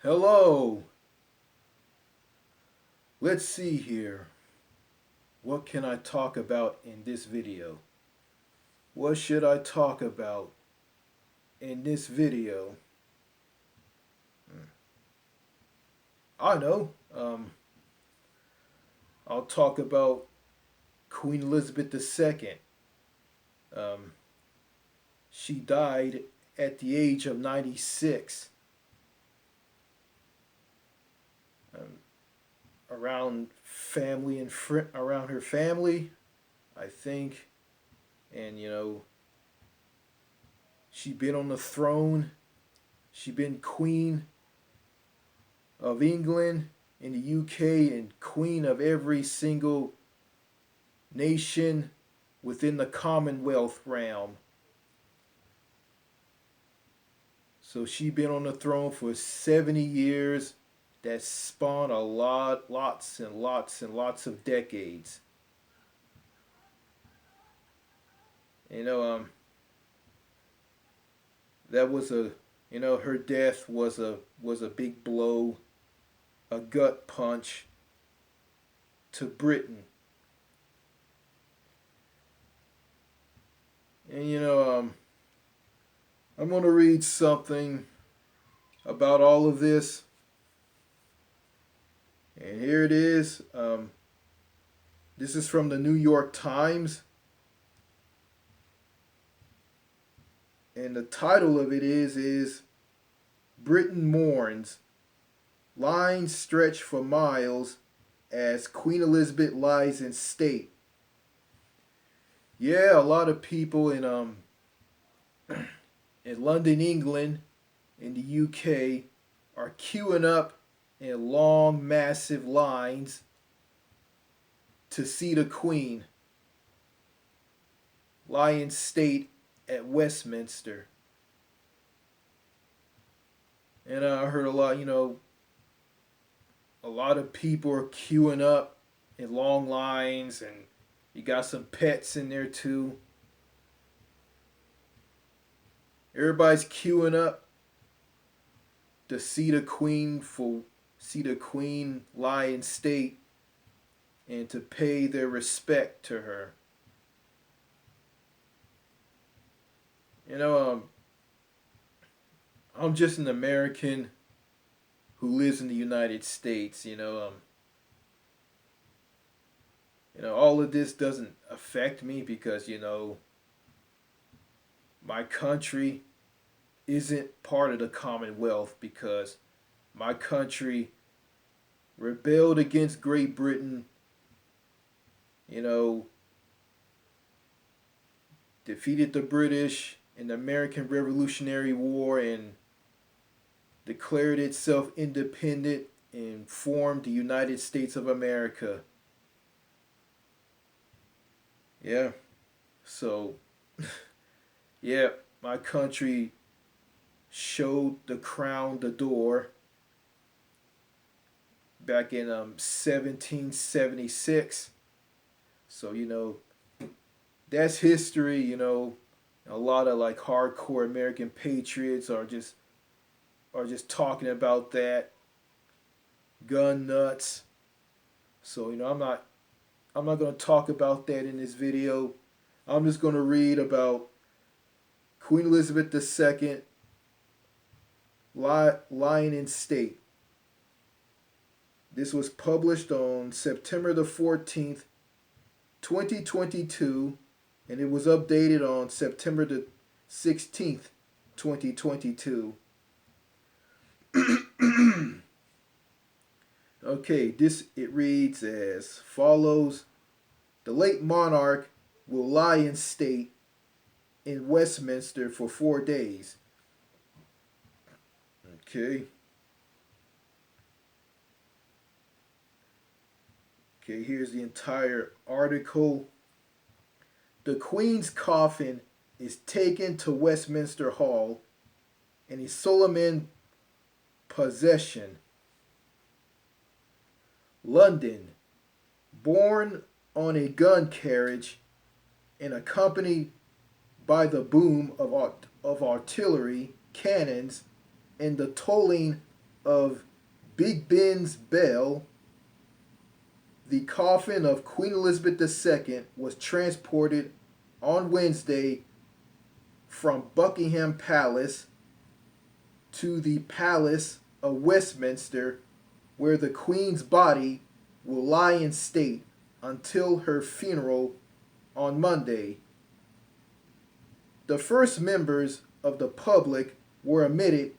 Hello. Let's see here. What can I talk about in this video? What should I talk about in this video? I know. I'll talk about Queen Elizabeth II. Um, she died at the age of 96. Um, around family and around her family, I think, and she been on the throne. She been queen of England in the UK and queen of every single nation within the Commonwealth realm. So she been on the throne for 70 years. That spawned lots and lots and lots of decades. You know, that was her death was a big blow, a gut punch to Britain. And I'm gonna read something about all of this. And here it is. This is from the New York Times. And the title of it is Britain Mourns. Lines stretch for miles as Queen Elizabeth lies in state. Yeah, a lot of people in London, England, in the UK are queuing up in long, massive lines to see the Queen lie in state at Westminster. And I heard a lot of people are queuing up in long lines, and you got some pets in there too. Everybody's queuing up to see the Queen lie in state and to pay their respect to her. You know, I'm just an American who lives in the United States. All of this doesn't affect me because my country isn't part of the Commonwealth because my country rebelled against Great Britain. You know, defeated the British in the American Revolutionary War and declared itself independent and formed the United States of America. Yeah. So, yeah, my country showed the crown the door back in 1776. So, that's history. A lot of like hardcore American patriots are just talking about that gun nuts. So, I'm not going to talk about that in this video. I'm just going to read about Queen Elizabeth II lying in state. This was published on September the 14th, 2022, and it was updated on September the 16th, 2022. Okay, it reads as follows. The late monarch will lie in state in Westminster for 4 days. Okay. Okay, here's the entire article. The Queen's coffin is taken to Westminster Hall in a solemn procession. London, borne on a gun carriage and accompanied by the boom of artillery, cannons, and the tolling of Big Ben's bell, the coffin of Queen Elizabeth II was transported on Wednesday from Buckingham Palace to the Palace of Westminster, where the Queen's body will lie in state until her funeral on Monday. The first members of the public were admitted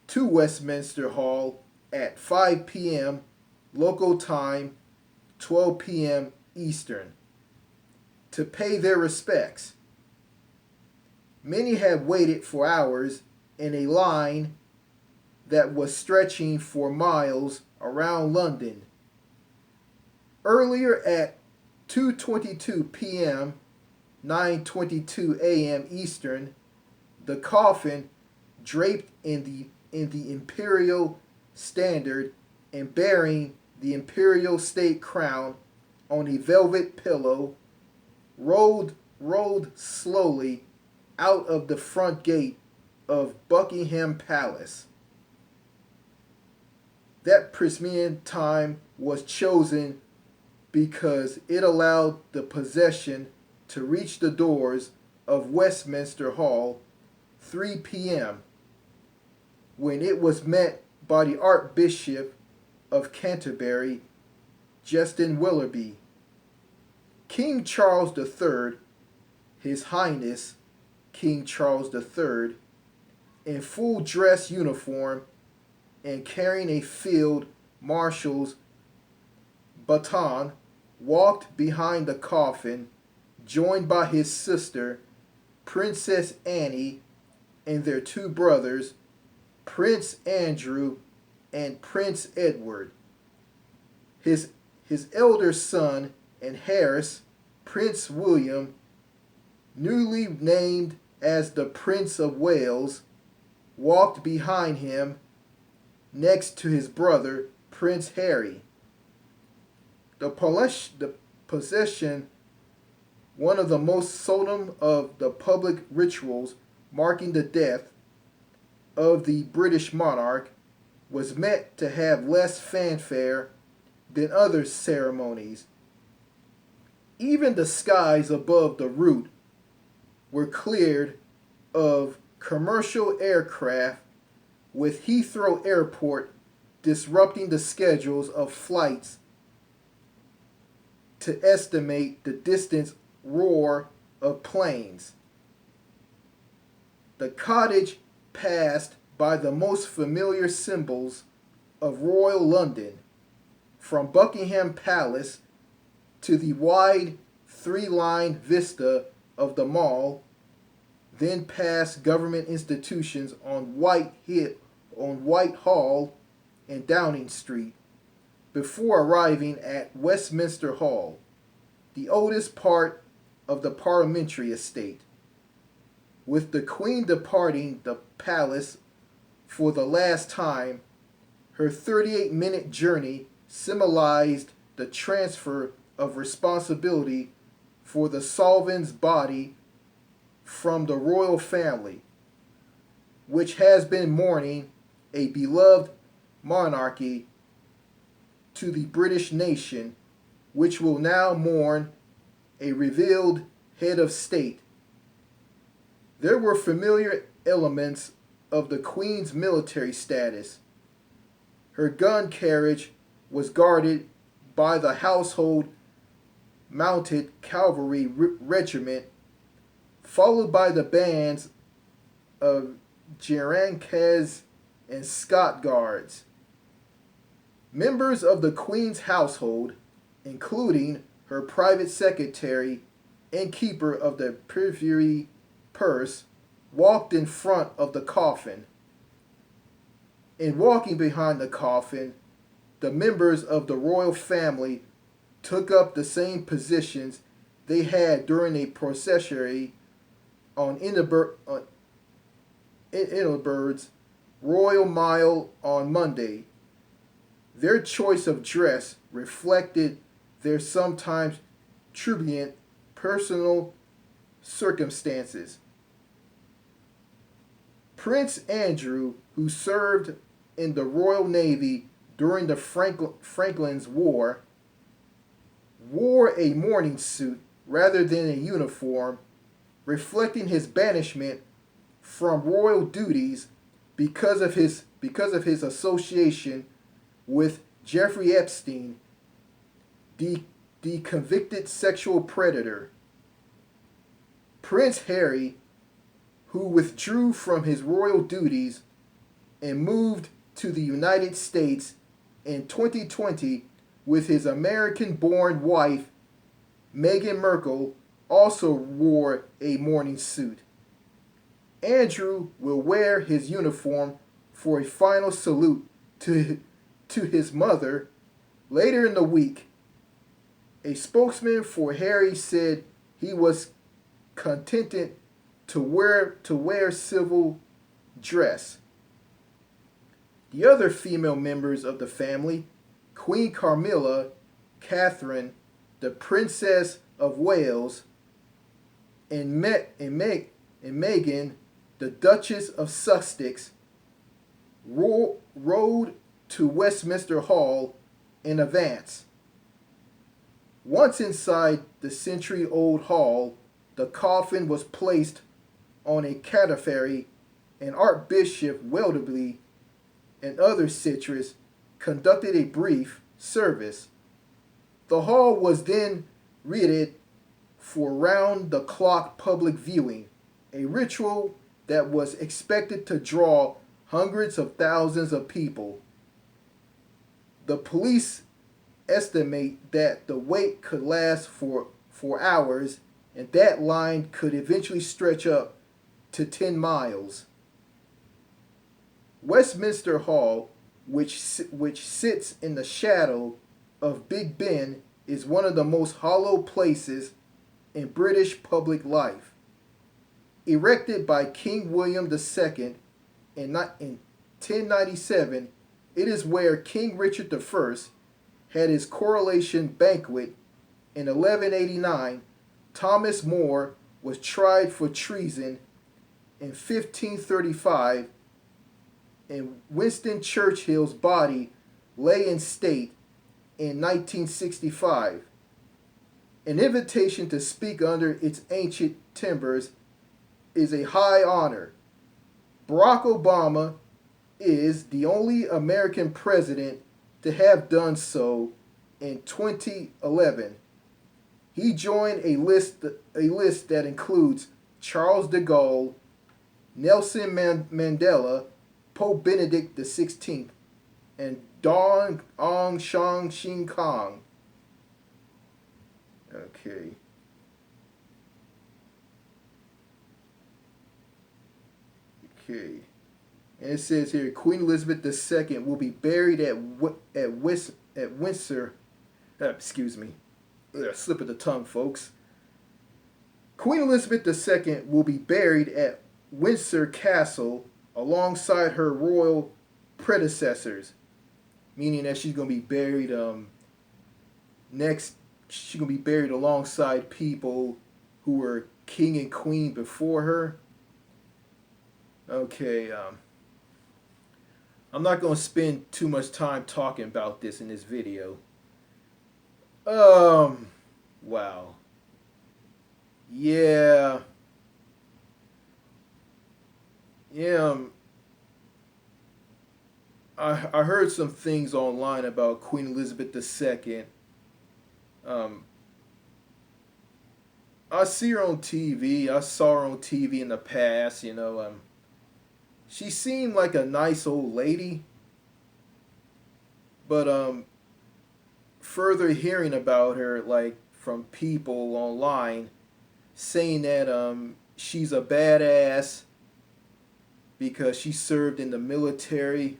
to Westminster Hall at 5 p.m. local time, 12 p.m. Eastern, to pay their respects. Many had waited for hours in a line that was stretching for miles around London. Earlier at 2:22 p.m., 9:22 a.m. Eastern, the coffin, draped in the imperial standard and bearing the imperial state crown on a velvet pillow, rolled slowly out of the front gate of Buckingham Palace. That pristine time was chosen because it allowed the procession to reach the doors of Westminster Hall 3 p.m., when it was met by the Archbishop of Canterbury, Justin Willoughby. King Charles III, His Highness King Charles III, in full dress uniform and carrying a field marshal's baton, walked behind the coffin, joined by his sister, Princess Anne, and their two brothers, Prince Andrew and Prince Edward. His elder son and heiress, Prince William, newly named as the Prince of Wales, walked behind him next to his brother, Prince Harry. The procession, one of the most solemn of the public rituals marking the death of the British monarch, was meant to have less fanfare than other ceremonies. Even the skies above the route were cleared of commercial aircraft, with Heathrow Airport disrupting the schedules of flights to estimate the distant roar of planes. The cottage passed by the most familiar symbols of royal London, from Buckingham Palace to the wide three-line vista of the Mall, then past government institutions on Whitehall and Downing Street, before arriving at Westminster Hall, the oldest part of the parliamentary estate. With the Queen departing the palace for the last time, her 38-minute journey symbolized the transfer of responsibility for the sovereign's body from the royal family, which has been mourning a beloved monarchy, to the British nation, which will now mourn a revealed head of state. There were familiar elements of the Queen's military status. Her gun carriage was guarded by the Household Mounted Cavalry Regiment, followed by the bands of Geraintese and Scott Guards. Members of the Queen's household, including her private secretary and keeper of the Privy Purse, walked in front of the coffin. In walking behind the coffin, the members of the royal family took up the same positions they had during a processionary on Edinburgh's Royal Mile on Monday. Their choice of dress reflected their sometimes turbulent personal circumstances. Prince Andrew, who served in the Royal Navy during the Franklin's War, wore a mourning suit rather than a uniform, reflecting his banishment from royal duties because of his association with Jeffrey Epstein, the, the convicted sexual predator. Prince Harry, who withdrew from his royal duties and moved to the United States in 2020 with his American-born wife, Meghan Markle, also wore a mourning suit. Andrew will wear his uniform for a final salute to his mother later in the week. A spokesman for Harry said he was contented to wear civil dress. The other female members of the family, Queen Camilla, Catherine, the Princess of Wales, and Meghan, the Duchess of Sussex, rode to Westminster Hall in advance. Once inside the century-old hall, the coffin was placed on a cadaver, and Archbishop Wellesley and other citrus conducted a brief service. The hall was then readied for round-the-clock public viewing, a ritual that was expected to draw hundreds of thousands of people. The police estimate that the wait could last for hours, and that line could eventually stretch up to 10 miles. Westminster Hall, which sits in the shadow of Big Ben, is one of the most hallowed places in British public life. Erected by King William II in 1097, it is where King Richard I had his coronation banquet. In 1189, Thomas More was tried for treason. In 1535, and Winston Churchill's body lay in state in 1965. An invitation to speak under its ancient timbers is a high honor. Barack Obama is the only American president to have done so in 2011. He joined a list that includes Charles de Gaulle, Nelson Mandela, Pope Benedict XVI, and Dong Ong Shang Shin Kong. Okay. Okay. And it says here, Queen Elizabeth II will be buried at Windsor. Excuse me. Slip of the tongue, folks. Queen Elizabeth II will be buried at Windsor Castle alongside her royal predecessors, meaning that she's going to be buried she's going to be buried alongside people who were king and queen before her. Okay, I'm not going to spend too much time talking about this in this video. Wow. Yeah. Yeah, I heard some things online about Queen Elizabeth II. I see her on TV. I saw her on TV in the past, she seemed like a nice old lady. But further hearing about her, like from people online, saying that she's a badass because she served in the military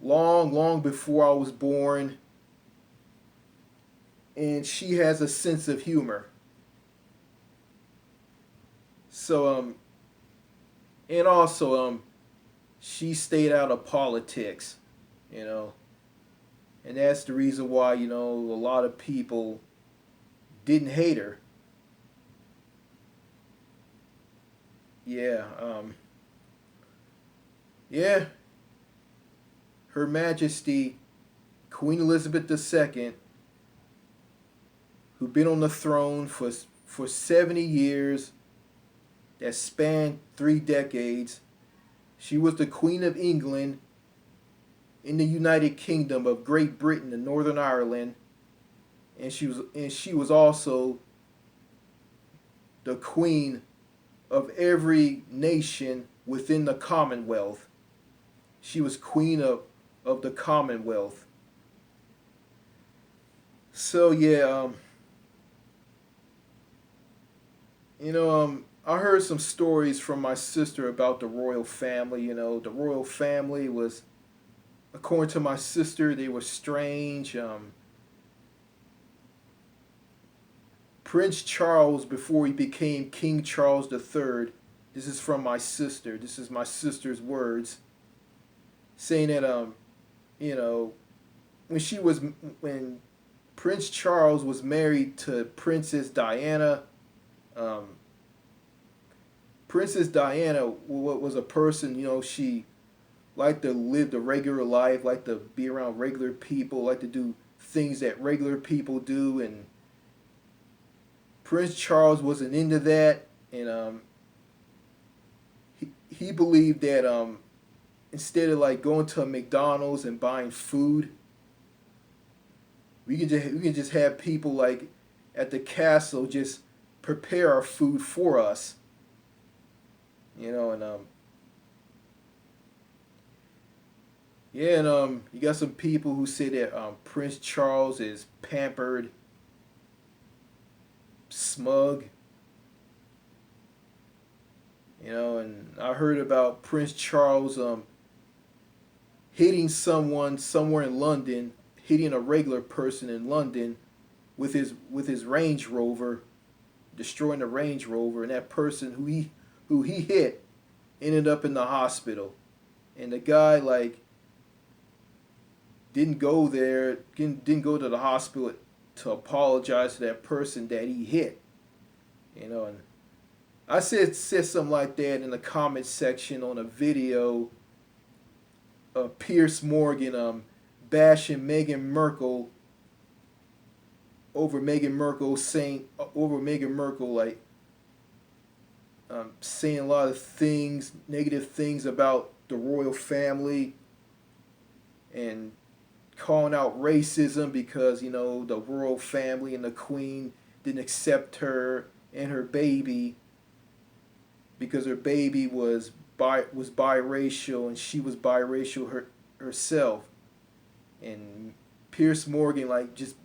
long before I was born, and she has a sense of humor. So and also she stayed out of politics, and that's the reason why a lot of people didn't hate her. Yeah, Yeah, Her Majesty Queen Elizabeth II, who been on the throne for 70 years, that spanned 3 decades. She was the Queen of England in the United Kingdom of Great Britain and Northern Ireland, and she was also the queen of every nation within the Commonwealth. She was queen of the Commonwealth. So yeah, I heard some stories from my sister about the royal family. The royal family was, according to my sister, they were strange. Prince Charles, before he became King Charles III, this is from my sister. This is my sister's words, saying that you know, when Prince Charles was married to Princess Diana, um, Princess Diana was a person. She liked to live the regular life, liked to be around regular people, liked to do things that regular people do, and Prince Charles wasn't into that, and he believed that instead of like going to a McDonald's and buying food, we can just have people like at the castle just prepare our food for us, and yeah, and you got some people who say that Prince Charles is pampered, smug, and I heard about Prince Charles hitting someone somewhere in London, hitting a regular person in London with his Range Rover, destroying the Range Rover, and that person who he hit ended up in the hospital, and the guy like didn't go there, didn't go to the hospital to apologize to that person that he hit, and I said something like that in the comment section on a video of Piers Morgan bashing Meghan Markle over Meghan Markle, like saying a lot of things, negative things about the royal family, and calling out racism because the royal family and the queen didn't accept her and her baby because her baby was biracial and she was biracial herself. And Piers Morgan like just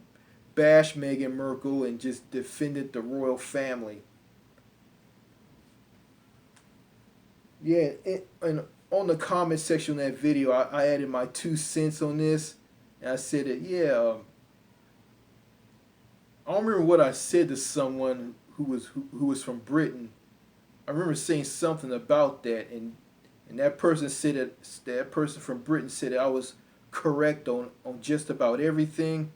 bashed Meghan Markle and just defended the royal family. Yeah, and on the comment section of that video, I added my 2 cents on this, and I said that yeah, I don't remember what I said to someone who was from Britain. I remember saying something about that, and that person said that person from Britain said that I was correct on just about everything.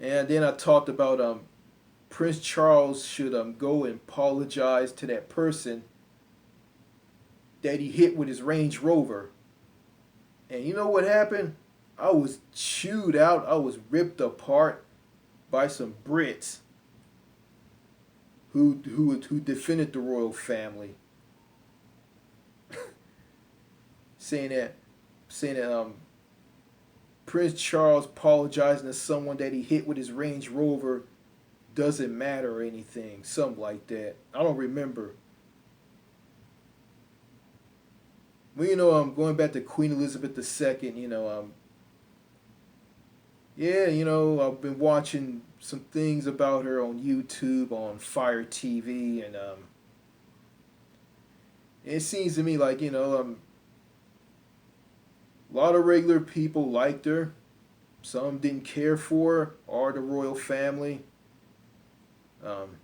And then I talked about Prince Charles should go and apologize to that person that he hit with his Range Rover. And you know what happened? I was chewed out. I was ripped apart by some Brits who defended the royal family, saying that Prince Charles apologizing to someone that he hit with his Range Rover doesn't matter or anything, something like that. I don't remember. Well, I'm going back to Queen Elizabeth II. Yeah, I've been watching some things about her on YouTube, on Fire TV, and it seems to me like a lot of regular people liked her. Some didn't care for her or the royal family. Um,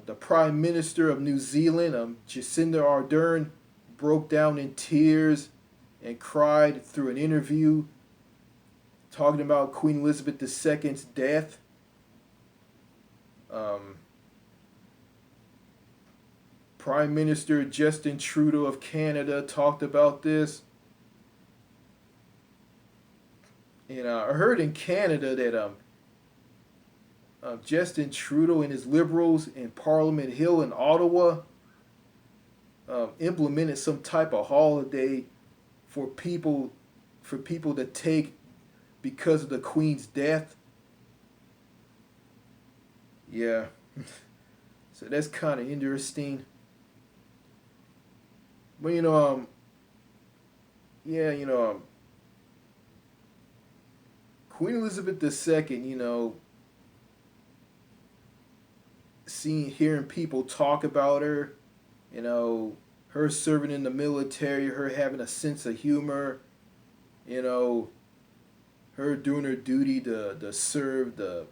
the Prime Minister of New Zealand, Jacinda Ardern, broke down in tears and cried through an interview talking about Queen Elizabeth II's death. Um, Prime Minister Justin Trudeau of Canada talked about this. And I heard in Canada that Justin Trudeau and his Liberals in Parliament Hill in Ottawa implemented some type of holiday for people to take because of the Queen's death. Yeah, so that's kind of interesting. But yeah, Queen Elizabeth II, hearing people talk about her, her serving in the military, her having a sense of humor, you know, her doing her duty to serve the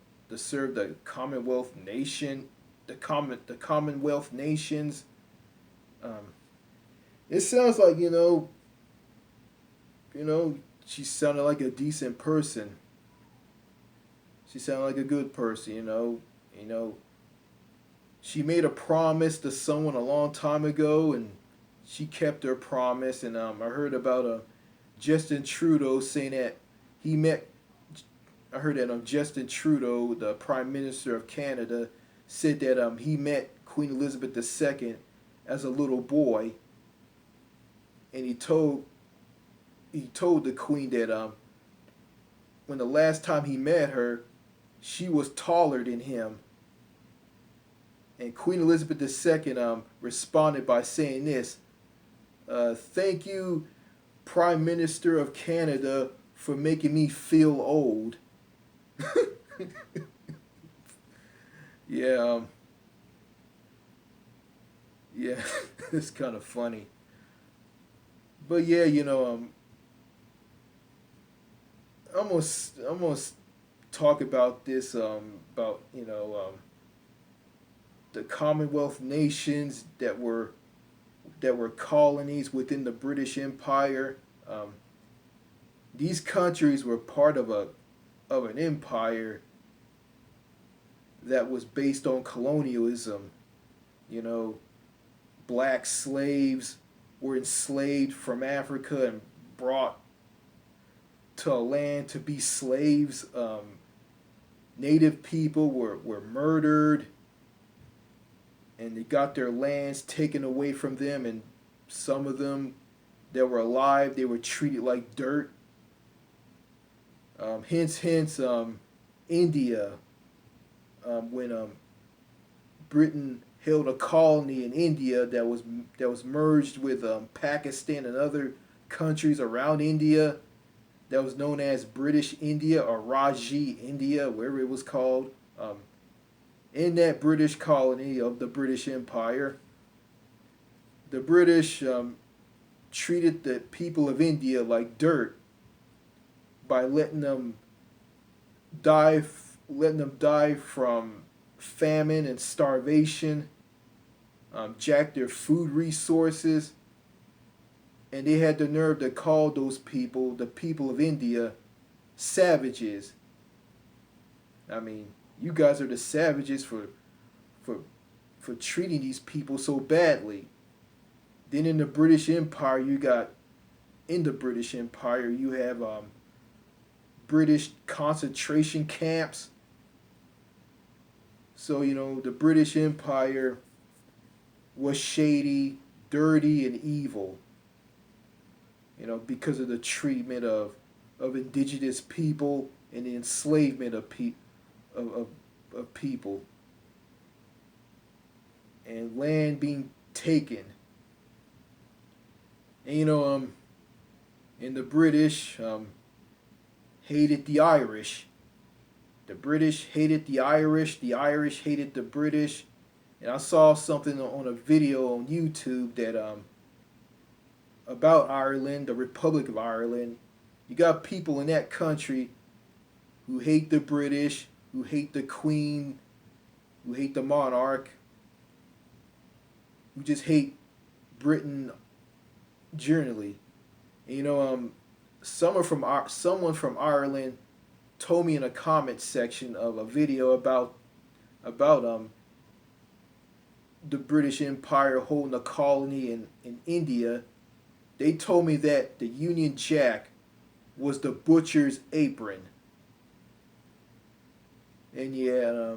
Commonwealth nation, the Commonwealth nations. Um, it sounds like she sounded like a decent person. She sounded like a good person. She made a promise to someone a long time ago, and she kept her promise. And I heard about Justin Trudeau saying that he met. I heard that Justin Trudeau, the Prime Minister of Canada, said that he met Queen Elizabeth II as a little boy, and he told the Queen that when the last time he met her, she was taller than him. And Queen Elizabeth II responded by saying this: "Thank you, Prime Minister of Canada, for making me feel old." Yeah, yeah, it's kind of funny. But yeah, I'm gonna talk about this about the Commonwealth nations that were colonies within the British Empire. Um, these countries were part of an empire that was based on colonialism. You know, black slaves were enslaved from Africa and brought to a land to be slaves. Native people were murdered, and they got their lands taken away from them, and some of them that were alive, they were treated like dirt. Hence, India, when Britain held a colony in India that was merged with Pakistan and other countries around India, that was known as British India or Raji India, wherever it was called. In that British colony of the British Empire, the British treated the people of India like dirt by letting them die from famine and starvation, jack their food resources, and they had the nerve to call those people, the people of India, savages. I mean, you guys are the savages for for treating these people so badly. Then in the British Empire, you have British concentration camps. So the British Empire was shady, dirty, and evil. Because of the treatment of indigenous people and the enslavement of people, and land being taken. And and the British hated the Irish. The British hated the Irish. The Irish hated the British. And I saw something on a video on YouTube that about Ireland, the Republic of Ireland. You got people in that country who hate the British, who hate the Queen, who hate the monarch, who just hate Britain generally. And, someone from Ireland told me in a comment section of a video about the British Empire holding a colony in India, they told me that the Union Jack was the butcher's apron. And yeah,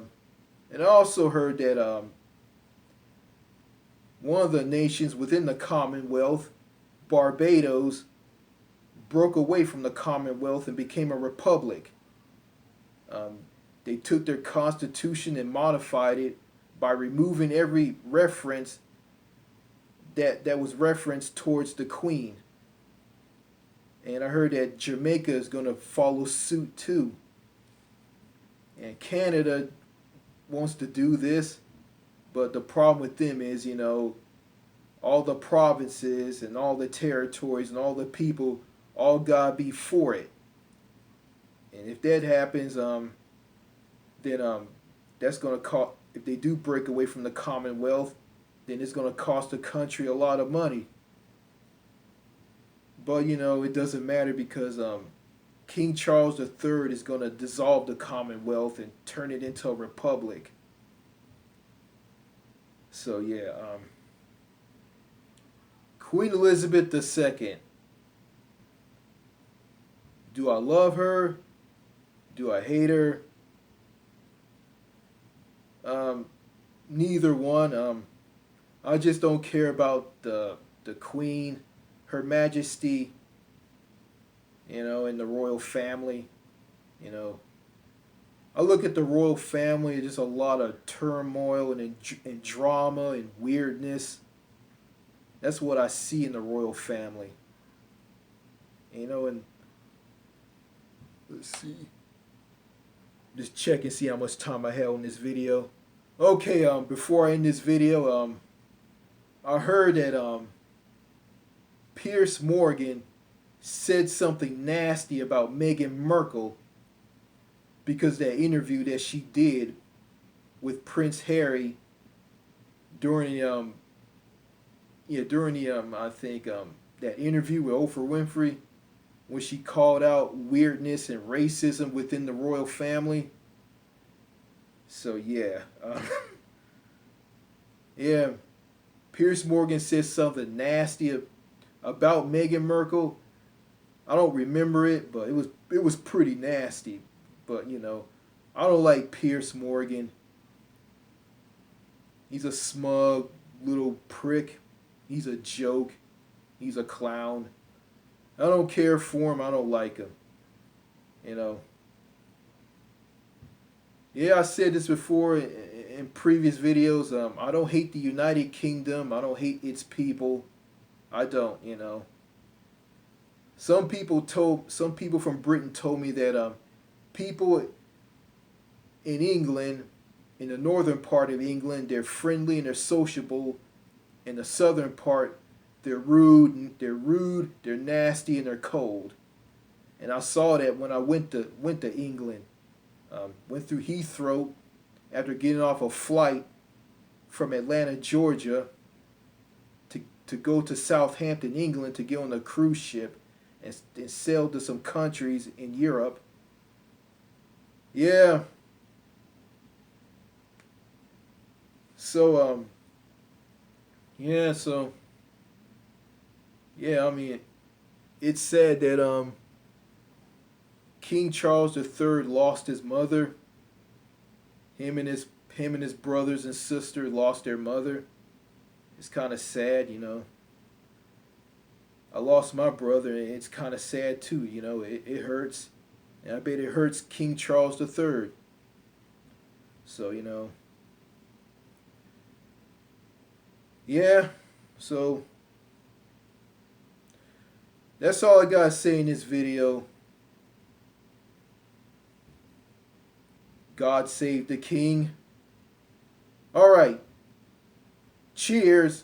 and I also heard that one of the nations within the Commonwealth, Barbados, broke away from the Commonwealth and became a republic. Um, they took their constitution and modified it by removing every reference that was referenced towards the Queen. And I heard that Jamaica is going to follow suit too. And Canada wants to do this, but the problem with them is, all the provinces and all the territories and all the people all gotta be for it. And if that happens, then that's gonna cost. If they do break away from the Commonwealth, then it's gonna cost the country a lot of money. But it doesn't matter because King Charles III is gonna dissolve the Commonwealth and turn it into a republic. So yeah, Queen Elizabeth II. Do I love her? Do I hate her? Neither one. I just don't care about the Queen, Her Majesty, and the royal family. You know, I look at the royal family, just a lot of turmoil and drama and weirdness. That's what I see in the royal family. And let's see. Just check and see how much time I have on this video. Okay, before I end this video, I heard that Piers Morgan said something nasty about Meghan Markle because that interview that she did with Prince Harry during the I think that interview with Oprah Winfrey when she called out weirdness and racism within the royal family. So yeah, yeah, Piers Morgan said something nasty about Meghan Markle. I don't remember it, but it was pretty nasty. But I don't like Piers Morgan. He's a smug little prick. He's a joke. He's a clown. I don't care for him. I don't like him. Yeah, I said this before in previous videos. I don't hate the United Kingdom. I don't hate its people. I don't. Some people from Britain told me that people in England, in the northern part of England, they're friendly and they're sociable. In the southern part, they're rude, they're nasty, and they're cold. And I saw that when I went to England. Went through Heathrow after getting off a flight from Atlanta, Georgia, to go to Southampton, England, to get on a cruise ship and sail to some countries in Europe. Yeah. So I mean, it's sad that King Charles III lost his mother. Him and his brothers and sister lost their mother. It's kind of sad, I lost my brother, and it's kind of sad too, It hurts, and I bet it hurts King Charles III. So yeah. So that's all I gotta say in this video. God save the king. All right. Cheers.